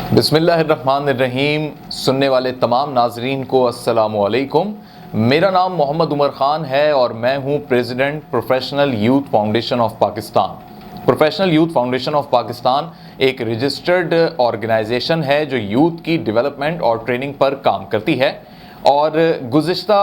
बिस्मिल्लाहिर्रहमानिर्रहीम। सुनने वाले तमाम नाजरीन को अस्सलामु अलैकुम। मेरा नाम मोहम्मद उमर ख़ान है और मैं हूँ president professional youth foundation of Pakistan. Professional youth foundation of Pakistan एक रजिस्टर्ड ऑर्गेनाइजेशन है जो यूथ की डेवलपमेंट और ट्रेनिंग पर काम करती है और गुज़िश्ता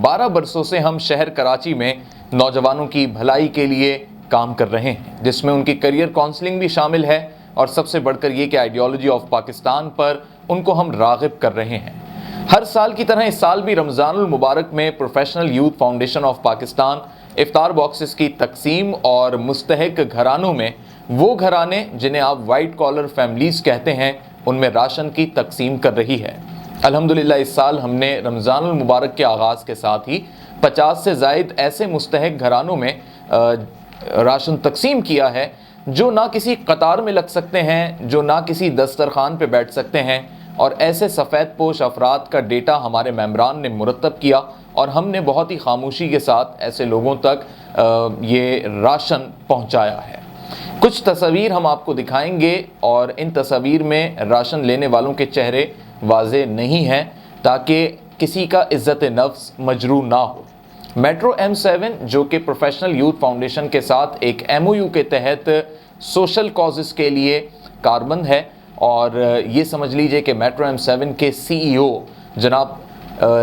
12 बरसों से हम शहर कराची में नौजवानों की भलाई के लिए काम कर रहे हैं, जिसमें उनकी करियर काउंसलिंग भी शामिल है और सबसे बढ़कर ये कि आइडियोलॉजी ऑफ पाकिस्तान पर उनको हम राग़िब कर रहे हैं। हर साल की तरह इस साल भी रमज़ानुल मुबारक में professional youth foundation of Pakistan इफ्तार बॉक्सेस की तकसीम और मुस्तहिक घरानों में, वो घराने जिन्हें आप वाइट कॉलर फैमिलीज़ कहते हैं, उनमें राशन की तकसीम कर रही है। अल्हम्दुलिल्लाह इस साल हमने रमज़ानुल मुबारक के आगाज़ के साथ ही 50 से ज़ायद ऐसे मुस्तहिक घरानों में राशन तकसीम किया है जो ना किसी कतार में लग सकते हैं, जो ना किसी दस्तरखान पे बैठ सकते हैं, और ऐसे सफ़ेद पोश अफराद का डेटा हमारे मेंबरान ने मुरतब किया और हमने बहुत ही खामोशी के साथ ऐसे लोगों तक ये राशन पहुंचाया है। कुछ तस्वीर हम आपको दिखाएंगे और इन तस्वीर में राशन लेने वालों के चेहरे वाज़े नहीं हैं ताकि किसी का इज़्ज़त नफ्स मजरूह ना हो। मेट्रो M7 जो कि प्रोफेशनल यूथ फाउंडेशन के साथ एक MOU के तहत सोशल कॉजेज़ के लिए कारबंद है और ये समझ लीजिए कि मेट्रो M7 के CEO जनाब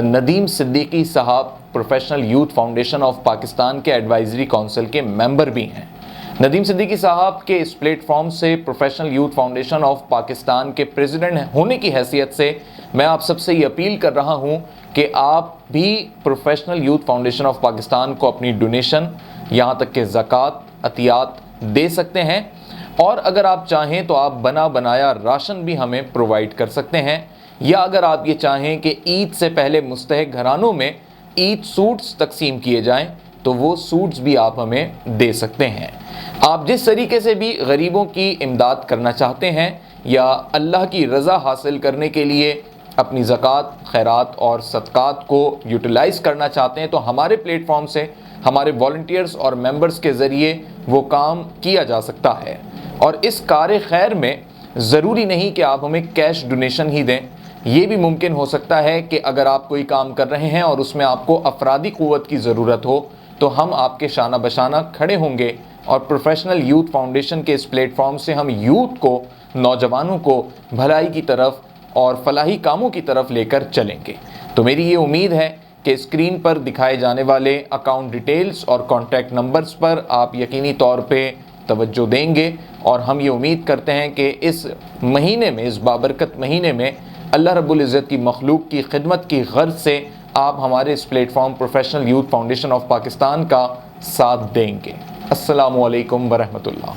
नदीम सिद्दीकी साहब professional youth foundation of Pakistan के एडवाइजरी काउंसिल के मेंबर भी हैं। नदीम सिद्दीकी साहब के इस प्लेटफॉर्म से professional youth foundation of Pakistan के प्रेसिडेंट होने की हैसियत से मैं आप सबसे ये अपील कर रहा हूँ कि आप भी professional youth foundation of Pakistan को अपनी डोनेशन, यहाँ तक कि ज़कात, अतियात दे सकते हैं, और अगर आप चाहें तो आप बना बनाया राशन भी हमें प्रोवाइड कर सकते हैं, या अगर आप ये चाहें कि ईद से पहले मुस्तहिक घरानों में ईद सूट्स तकसीम किए जाएं तो वो सूट्स भी आप हमें दे सकते हैं। आप जिस तरीके से भी गरीबों की इमदाद करना चाहते हैं या अल्लाह की रज़ा हासिल करने के लिए अपनी ज़कात, खैरात और सदक़ात को यूटिलाइज़ करना चाहते हैं, तो हमारे प्लेटफॉर्म से हमारे वॉलंटियर्स और मेंबर्स के ज़रिए वो काम किया जा सकता है। और इस कार खैर में ज़रूरी नहीं कि आप हमें कैश डोनेशन ही दें, ये भी मुमकिन हो सकता है कि अगर आप कोई काम कर रहे हैं और उसमें आपको अफरादी क़ुव्वत की ज़रूरत हो तो हम आपके शाना बशाना खड़े होंगे और प्रोफेशनल यूथ फाउंडेशन के इस प्लेटफॉर्म से हम यूथ को, नौजवानों को भलाई की तरफ और फलाही कामों की तरफ लेकर चलेंगे। तो मेरी ये उम्मीद है कि स्क्रीन पर दिखाए जाने वाले अकाउंट डिटेल्स और कॉन्टैक्ट नंबर्स पर आप यकीनी तौर पे तवज्जो देंगे, और हम ये उम्मीद करते हैं कि इस महीने में, इस बाबरकत महीने में अल्लाह रब्बुल इज़्ज़त की मखलूक की खिदमत की गर्ज से आप हमारे इस platform professional youth foundation of Pakistan का साथ देंगे। अस्सलामु अलैकुम वरहमतुल्लाह।